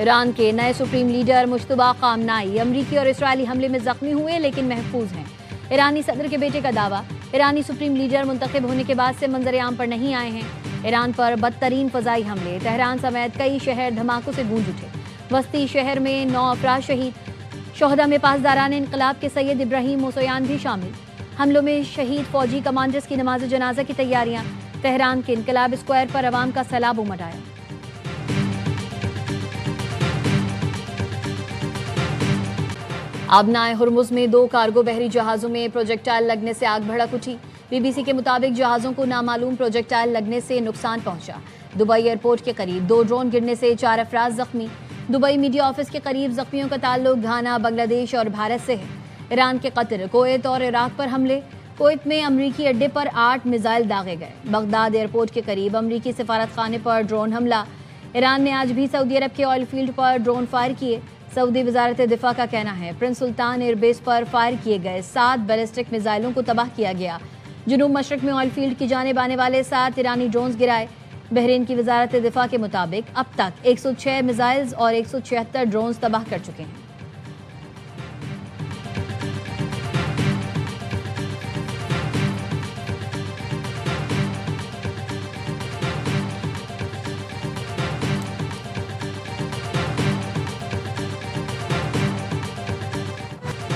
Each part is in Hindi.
ईरान के नए सुप्रीम लीडर मुश्तबा कामनाई अमरीकी और इस्राएली हमले में जख्मी हुए लेकिन महफूज हैं। ईरानी सदर के बेटे का दावा, ईरानी सुप्रीम लीडर मुंतखब होने के बाद से मंजर आम पर नहीं आए हैं। ईरान पर बदतरीन फजाई हमले, तेहरान समेत कई शहर धमाकों से गूंज उठे। वस्ती शहर में 9 अफराद शहीद, शोहदा में पासदारान इनकलाब के सैयद इब्राहिम मोसोयान भी शामिल। हमलों में शहीद फौजी कमांडर्स की नमाज जनाजा की तैयारियां। तेहरान के इनकलाब स्क्वायर पर अवाम का सैलाब उमड़ आया। आबनाए हुर्मुज में 2 कार्गो बहरी जहाज़ों में प्रोजेक्टाइल लगने से आग भड़क उठी। बीबीसी के मुताबिक जहाज़ों को नामालूम प्रोजेक्टाइल लगने से नुकसान पहुंचा। दुबई एयरपोर्ट के करीब 2 ड्रोन गिरने से 4 अफराद जख्मी। दुबई मीडिया ऑफिस के करीब जख्मियों का ताल्लुक घाना, बांग्लादेश और भारत से है। ईरान के कतर, कुवैत और इराक पर हमले। कुवैत में अमरीकी अड्डे पर 8 मिसाइल दागे गए। बगदाद एयरपोर्ट के करीब अमरीकी सफारत खाने पर ड्रोन हमला। ईरान ने आज भी सऊदी अरब के ऑयल फील्ड पर ड्रोन फायर किए। सऊदी वजारत दिफा का कहना है प्रिंस सुल्तान एयरबेस पर फायर किए गए 7 बैलिस्टिक मिसाइलों को तबाह किया गया। जुनूब मशरक में ऑयल फील्ड की जानिब आने वाले 7 ईरानी ड्रोन्स गिराए। बहरीन की वजारत दिफा के मुताबिक अब तक 106 मिसाइल्स और 176 ड्रोन्स तबाह कर चुके हैं।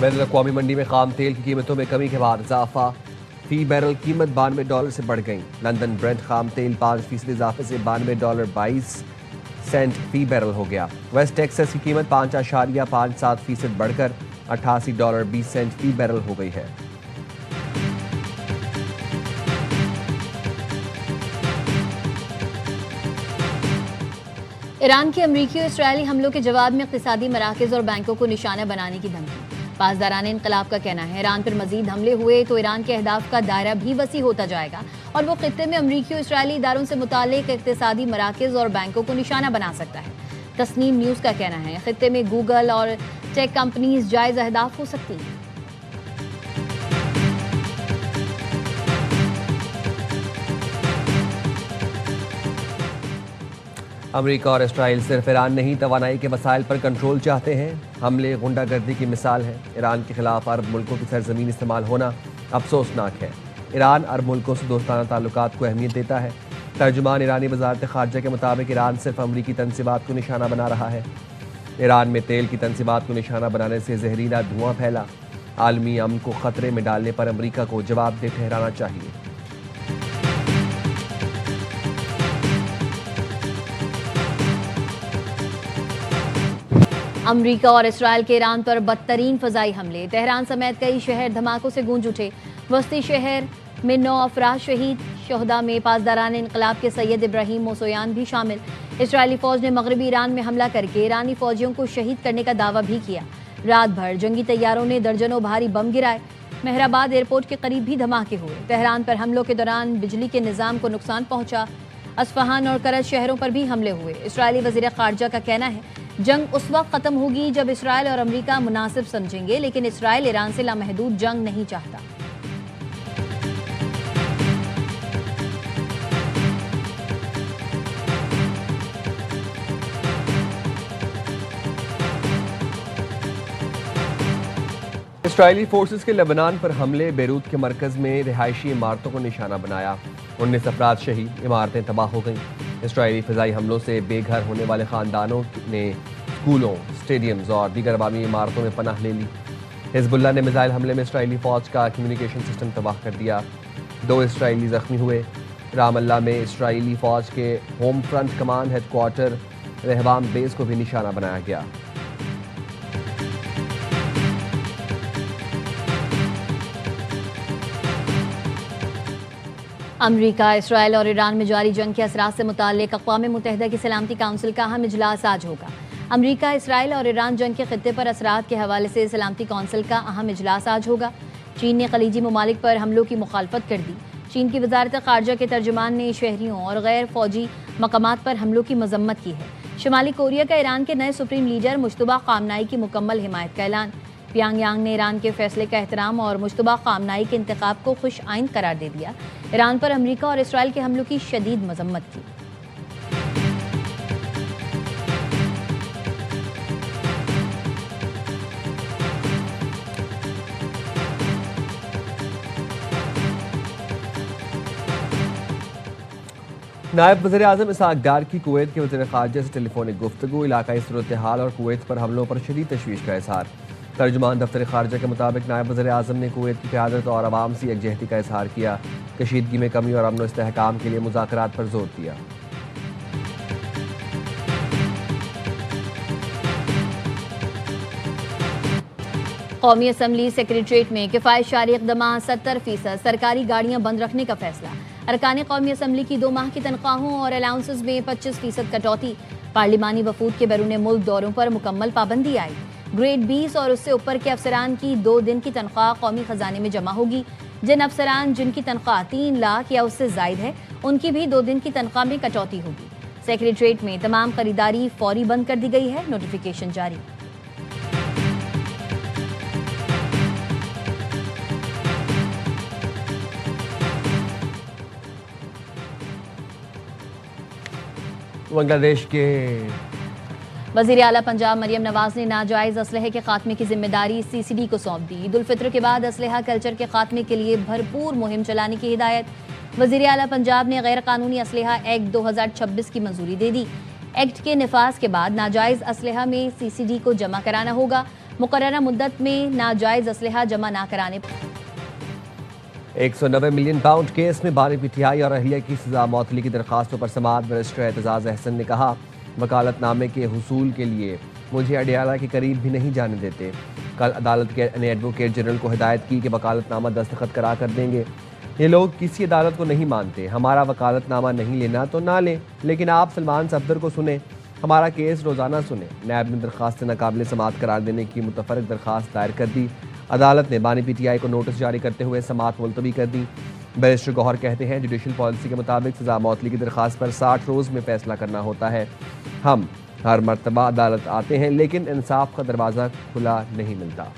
बैनुल-अक़वामी मंडी में खाम तेल की कीमतों में कमी के बाद इजाफा। फी बैरल कीमत $92 से बढ़ गई। लंदन ब्रेंट खाम तेल 5% इजाफे से $92.22 फी बैरल हो गया। वेस्ट टेक्सास की कीमत 5.57% बढ़कर $88.20 फी बैरल हो गई है। ईरान के अमरीकी और इस्राएली हमलों के जवाब में इक़्तिसादी मराकज़ और बैंकों को निशाना बनाने की धमकी। पासदारान इनकलाब का कहना है ईरान पर मजीद हमले हुए तो ईरान के अहदाफ का दायरा भी वसी होता जाएगा और वो खित्ते में अमरीकी और इस्राएली इदारों से मुताल्लिक इक़्तिसादी मराकज़ और बैंकों को निशाना बना सकता है। तस्नीम न्यूज़ का कहना है खित्ते में गूगल और टेक कंपनीज जायज़ अहदाफ हो सकती हैं। अमेरिका और इसराइल सिर्फ ईरान नहीं तवानाई के मसाइल पर कंट्रोल चाहते हैं। हमले गुंडागर्दी की मिसाल है। ईरान के खिलाफ अरब मुल्कों की सरजमीन इस्तेमाल होना अफसोसनाक है। ईरान अरब मुल्कों से दोस्ताना ताल्लुकात को अहमियत देता है। तर्जुमान ईरानी वजारत खारजा के मुताबिक ईरान सिर्फ अमरीकी तनसीबात को निशाना बना रहा है। ईरान में तेल की तनसीबात को निशाना बनाने से जहरीला धुआं फैला। आलमी अमन को खतरे में डालने पर अमरीका को जवाबदेह ठहराना चाहिए। अमरीका और इसराइल के ईरान पर बदतरीन फजाई हमले, तेहरान समेत कई शहर धमाकों से गूंज उठे। वस्ती शहर में 9 अफराद शहीद, शोहदा में पासदारान इनकलाब के सैयद इब्राहिम मोसोयान भी शामिल। इसराइली फौज ने मगरबी ईरान में हमला करके ईरानी फौजियों को शहीद करने का दावा भी किया। रात भर जंगी तैयारों ने दर्जनों भारी बम गिराए। मेहराबाद एयरपोर्ट के करीब भी धमाके हुए। तेहरान पर हमलों के दौरान बिजली के निज़ाम को नुकसान पहुंचा। अस्फहान और करज शहरों पर भी हमले हुए। इसराइली वज़ीर ख़ारजा का कहना है जंग उस वक्त ख़त्म होगी जब इसराइल और अमरीका मुनासिब समझेंगे, लेकिन इसराइल ईरान से लामहदूद जंग नहीं चाहता। इसराइली फोर्सेस के लेबनान पर हमले, बेरूत के मरकज़ में रिहायशी इमारतों को निशाना बनाया। 19 अफराद शहीद, इमारतें तबाह हो गईं। इसराइली फ़िज़ाई हमलों से बेघर होने वाले ख़ानदानों ने स्कूलों, स्टेडियम्स और दीगर अवामी इमारतों में पनाह ले ली। हिज़्बुल्लाह ने मिसाइल हमले में इसराइली फ़ौज का कम्युनिकेशन सिस्टम तबाह कर दिया। 2 इसराइली ज़ख्मी हुए। रामल्ला में इसराइली फ़ौज के होम फ्रंट कमांड हेडक्वार्टर रहबाम बेस को भी निशाना बनाया गया। अमरीका, इसराइल और ईरान में जारी जंग के असरात से मुताल्लिक अक़वाम मुत्तहिदा की सलामती काउंसिल का अहम इजलास आज होगा। अमरीका, इसराइल और ईरान जंग के खित्ते पर असरात के हवाले से सलामती काउंसिल का अहम इजलास आज होगा। चीन ने खलीजी ममालिक पर हमलों की मुखालफत कर दी। चीन की वजारत खारजा के तर्जुमान ने शहरियों और गैर फौजी मकामात पर हमलों की मजम्मत की है। शुमाली कोरिया का ईरान के नए सुप्रीम लीडर मुश्तबा कामनाई की मुकम्मल हिमायत का ऐलान। प्यांगयांग ने ईरान के फैसले का एहतराम और मुश्तबा कामनाई के इंतखाब को खुश आइंद करार दे दिया। ईरान पर अमरीका और इसराइल के हमलों की शदीद मजम्मत की। नायब वज़ीर आज़म इसहाक डार की कुवैत के वज़ीर ख़ारजा से टेलीफोनिक गुफ्तगू, इलाकाई सूरत हाल और कुवैत पर हमलों पर शदीद तशवीश का इज़हार। तर्जुमान दफ्तर ख़ारजा के मुताबिक नायब वज़ीर आज़म ने कुवैत की क़यादत और आवाम से यकजहती का इज़हार किया, कशीदगी में कमी और अमन व इस्तेहकाम के लिए मुज़ाकरात पर जोर दिया। कौमी असम्बली सेक्रेटरीट में किफ़ायतशारी इक़दाम 70%, सरकारी गाड़ियाँ बंद रखने का फैसला। अरकान कौमी असम्बली की 2 माह की तनख्वाहों और अलाउंसेस में 25% कटौती। पार्लिमानी वफूद के बैरून मुल्क दौरों पर मुकम्मल पाबंदी आई। ग्रेड 20 और उससे ऊपर के अफसरान की 2 दिन की तनख्वाह कौमी खजाने में जमा होगी। जिन अफसरान जिनकी तनख्वाह 3 लाख या उससे जायद है, उनकी भी 2 दिन की तनख्वाह में कटौती होगी। सेक्रेटरीट में तमाम खरीदारी फौरी बंद कर दी गई है, नोटिफिकेशन जारी। बांग्लादेश के वज़ीर आला पंजाब मरियम नवाज ने नाजायज़ असलहे के खात्मे की जिम्मेदारी CCD को सौंप दी। ईद उल फित्र के बाद असलहा कल्चर के खात्मे के लिए भरपूर मुहिम चलाने की हिदायत। वज़ीर आला पंजाब ने गैर कानूनी असलहा एक्ट 2026 की मंजूरी दे दी। एक्ट के निफाज के बाद नाजायज़ असलहा में CCD को जमा कराना होगा। मुकर्ररा मुद्दत में नाजायज़ असलहा जमा ना कराने पर 190 मिलियन पाउंड केस में बानी PTI और अहलिया की सजा मौतली की दरखास्तों पर समाअत बैरिस्टर एतजाज़ अहसन ने कहा, वकालतनामे के हुसूल के लिए मुझे अडियाला के करीब भी नहीं जाने देते। कल अदालत ने एडवोकेट जनरल को हिदायत की कि वकालतनामा दस्तखत करा कर देंगे। ये लोग किसी अदालत को नहीं मानते। हमारा वकालतनामा नहीं लेना तो ना लें, लेकिन आप सलमान सफदर को सुने, हमारा केस रोज़ाना सुने। नैब ने दरखास्त नाकाबिल समाअत करार देने की मुतफरक दरखास्त दायर कर दी। अदालत ने बानी PTI को नोटिस जारी करते हुए समाअत मुलतवी कर दी। बैरिस्टर गौहर कहते हैं, जुडिशल पॉलिसी के मुताबिक सजा मौतली की दरखास्त पर 60 रोज़ में फैसला करना होता है। हम हर मरतबा अदालत आते हैं, लेकिन इंसाफ का दरवाज़ा खुला नहीं मिलता।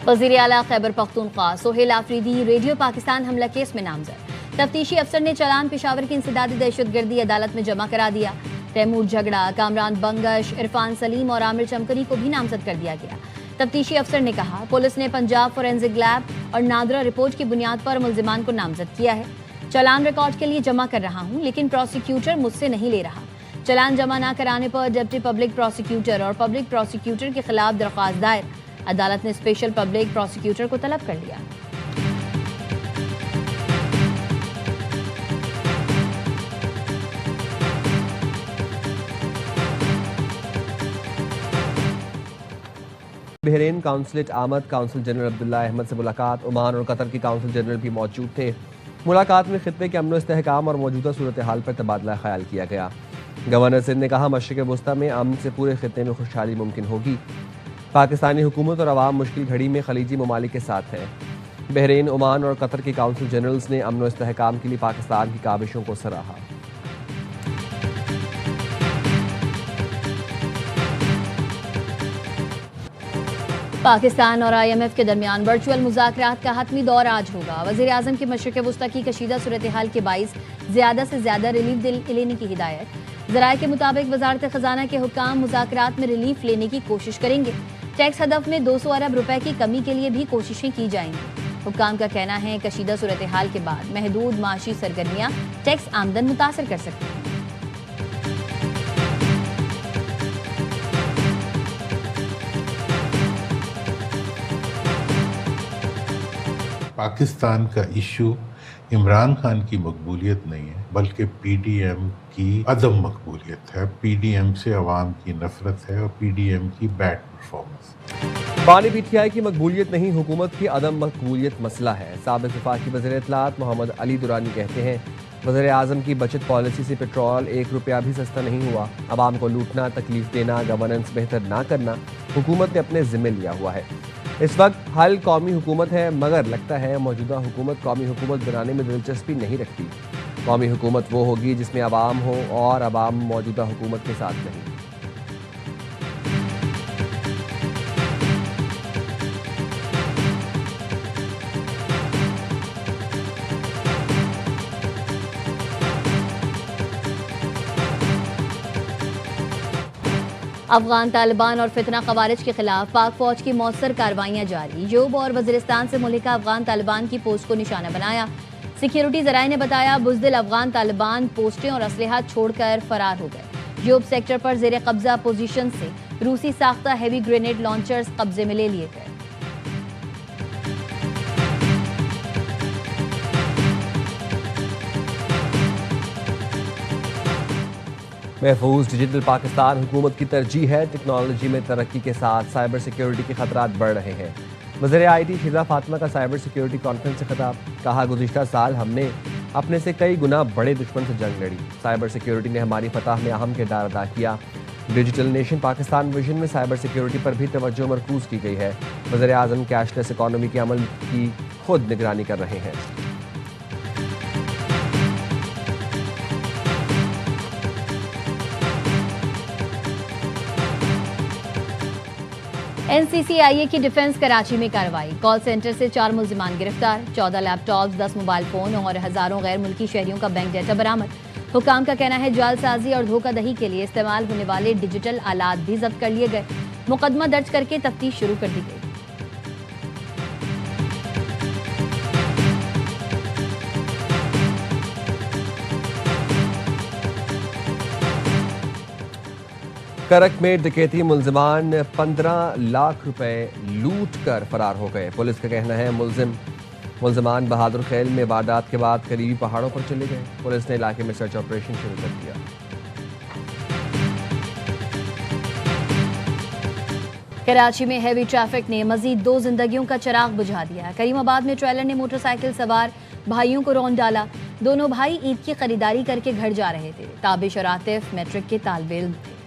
वज़ीर आला खैबर पख्तूनख्वा सोहेल आफरीदी रेडियो पाकिस्तान हमला केस में नामजद। तफ्तीशी अफसर ने चालान पेशावर की इंसदादी दहशतगर्दी अदालत में जमा करा दिया। तैमूर झगड़ा, कामरान बंगश, इरफान सलीम और आमिर चमकनी को भी नामजद कर दिया गया। तफ्तीशी अफसर ने कहा, पुलिस ने पंजाब फोरेंसिक लैब और नादरा रिपोर्ट की बुनियाद पर मुल्जिमान को नामजद किया है। चालान रिकॉर्ड के लिए जमा कर रहा हूँ, लेकिन प्रोसिक्यूटर मुझसे नहीं ले रहा। चालान जमा न कराने पर डिप्टी पब्लिक प्रोसिक्यूटर और पब्लिक प्रोसिक्यूटर के खिलाफ दरख्वास्त दायर। अदालत ने स्पेशल पब्लिक प्रोसिक्यूटर को तलब कर लिया। बहरीन काउंसलेट आमद काउंसिल जनरल अब्दुल्ला अहमद से मुलाकात। ओमान और कतर के काउंसिल जनरल भी मौजूद थे। मुलाकात में खित्ते के अमन इस्तेहकाम और मौजूदा सूरत हाल पर तबादला ख्याल किया गया। गवर्नर सिंध ने कहा, मशरिक़ वस्ता में अमन से पूरे खित्ते में खुशहाली मुमकिन होगी। पाकिस्तानी हुकूमत और अवाम मुश्किल घड़ी में खलीजी ममालिक के साथ है। बहरीन, ओमान और कतर के काउंसिल जनरल्स ने अमन इस्तेहकाम के लिए पाकिस्तान की काविशों को सराहा। पाकिस्तान और IMF के दरमियान वर्चुअल मुज़ाकरात का हतमी दौर आज होगा। वज़ीर आज़म की मशरिक़ वस्ता की कशीदा सूरत हाल के बाइस ज़्यादा से ज़्यादा रिलीफ लेने की हिदायत। ज़राए के मुताबिक वज़ारत ख़जाना के हुक्काम मुज़ाकरात में रिलीफ लेने की कोशिश करेंगे। टैक्स हदफ में 200 अरब रुपए की कमी के लिए भी कोशिशें की जाएंगी। हुक्काम का कहना है, कशीदा सूरत हाल के बाद महदूद माशी सरगर्मियाँ टैक्स आमदन मुतासर कर सकती हैं। पाकिस्तान का इशू इमरान खान की मकबूलियत नहीं है, बल्कि PDM की अदम मकबूलियत है। PDM से अवाम की नफरत है और PDM की बैड परफॉर्मेंस। बानी PTI की मकबूलियत नहीं, हुकूमत की अदम मकबूलियत मसला है। साबिक़ वफाकी वज़ीर इत्तलात मोहम्मद अली दुरानी कहते हैं, वज़ीर आज़म की बचत पॉलिसी से पेट्रोल 1 रुपया भी सस्ता नहीं हुआ। अवाम को लूटना, तकलीफ देना, गवर्नेंस बेहतर ना करना हुकूमत ने अपने ज़िम्मे लिया हुआ है। इस वक्त हल कौमी हुकूमत है, मगर लगता है मौजूदा हुकूमत कौमी हुकूमत बनाने में दिलचस्पी नहीं रखती। कौमी हुकूमत वो होगी जिसमें अवाम हो और अवाम मौजूदा हुकूमत के साथ नहीं। अफगान तालिबान और फितना खवारिज के खिलाफ पाक फौज की मौसर कार्रवाइयां जारी। यूब और वजीरिस्तान से मुल्हिका अफगान तालिबान की पोस्ट को निशाना बनाया। सिक्योरिटी जराये ने बताया बुज़दिल अफगान तालिबान पोस्टें और असलहा छोड़कर फरार हो गए। यूब सेक्टर पर जेर कब्जा पोजीशन से रूसी साख्ता हैवी ग्रेनेड लॉन्चर्स कब्जे में ले लिए गए। महफूज डिजिटल पाकिस्तान हुकूमत की तरजीह है। टेक्नोलॉजी में तरक्की के साथ साइबर सिक्योरिटी के खतरात बढ़ रहे हैं। वज़ीर IT शीज़ा फातिमा का साइबर सिक्योरिटी कॉन्फ्रेंस से खिताब। कहा, गुज़िश्ता साल हमने अपने से कई गुना बड़े दुश्मन से जंग लड़ी। साइबर सिक्योरिटी ने हमारी फतह में अहम किरदार अदा किया। डिजिटल नेशन पाकिस्तान विजन में साइबर सिक्योरिटी पर भी तवज्जो मरकूज की गई है। वज़ीर आज़म कैशलेस इकॉनमी के अमल की खुद निगरानी कर रहे हैं। NCCIA की डिफेंस कराची में कार्रवाई। कॉल सेंटर से 4 मुल्जिमान गिरफ्तार। 14 लैपटॉप्स, 10 मोबाइल फोन और हजारों गैर मुल्की शहरियों का बैंक डेटा बरामद। हुकाम का कहना है जालसाजी और धोखाधड़ी के लिए इस्तेमाल होने वाले डिजिटल आलात भी जब्त कर लिए गए। मुकदमा दर्ज करके तफ्तीश शुरू कर दी गई। करक में डकैती मुल्जिमान 15 लाख रुपए लूट कर फरार हो गए। पुलिस का कहना है मुल्जिमान बहादुर खेल में वारदात के बाद करीबी पहाड़ों पर चले गए। पुलिस ने इलाके में सर्च ऑपरेशन शुरू कर दिया। कराची में हैवी ट्रैफिक ने मजीद 2 जिंदगियों का चिराग बुझा दिया। करीमाबाद में ट्रेलर ने मोटरसाइकिल सवार भाइयों को रौंद डाला। दोनों भाई ईद की खरीदारी करके घर जा रहे थे। ताबिश और आतिफ मैट्रिक के तालिब इल्म थे।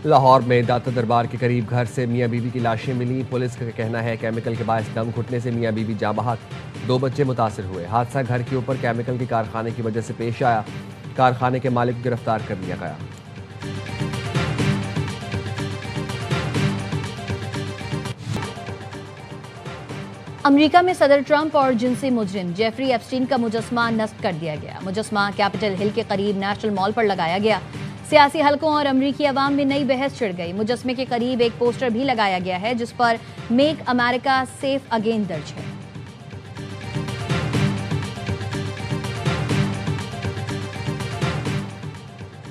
लाहौर में दाता दरबार के करीब घर से मियाँ बीवी की लाशें मिली। पुलिस का कहना है केमिकल के बायस दम घुटने से मियाँ बीवी जाँ बहक। 2 बच्चे मुतासिर हुए। हादसा घर के ऊपर केमिकल के कारखाने की वजह से पेश आया। कारखाने के मालिक को गिरफ्तार कर लिया गया। अमेरिका में सदर ट्रंप और जिनसी मुजरिम जेफरी एप्स्टीन का मुजस्मा नस्ब कर दिया गया। मुजस्मा कैपिटल हिल के करीब नेशनल मॉल पर लगाया गया। सियासी हलकों और अमरीकी अवाम में नई बहस छिड़ गई। मुजस्मे के करीब एक पोस्टर भी लगाया गया है जिस पर मेक अमेरिका सेफ अगेन दर्ज है।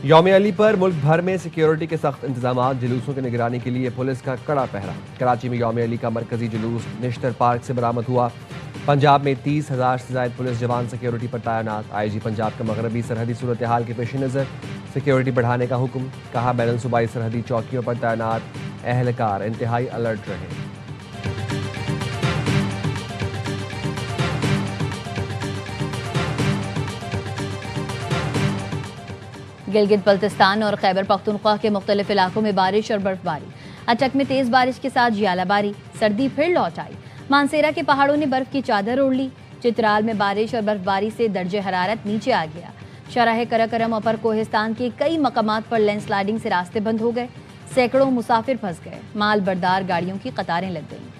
यौम अली पर मुल्क भर में सिक्योरिटी के सख्त इंतजाम। जुलूसों की निगरानी के लिए पुलिस का कड़ा पहरा। कराची में यौम अली का मरकजी जुलूस निश्तर पार्क से बरामद हुआ। पंजाब में 30,000 से ज्यादा पुलिस जवान सिक्योरिटी पर तैनात। IG पंजाब का मगरबी सरहदी सूरत हाल के पेश नज़र सिक्योरिटी बढ़ाने का हुक्म। कहा, बैरन सूबाई सरहदी चौकियों पर तैनात एहलकार इंतहाई अलर्ट रहे। गिलगित बल्तिस्तान और खैबर पख्तूनख्वा के मुख्तलिफ इलाकों में बारिश और बर्फबारी। अटक में तेज बारिश के साथ जियालाबारी। सर्दी फिर लौट आई। मानसेरा के पहाड़ों ने बर्फ की चादर ओढ़ ली। चित्राल में बारिश और बर्फबारी से दर्जे हरारत नीचे आ गया। शराह कराकरम अपर कोहिस्तान के कई मकामात पर लैंडस्लाइडिंग से रास्ते बंद हो गए। सैकड़ों मुसाफिर फंस गए। माल बरदार गाड़ियों की कतारें लग गईं।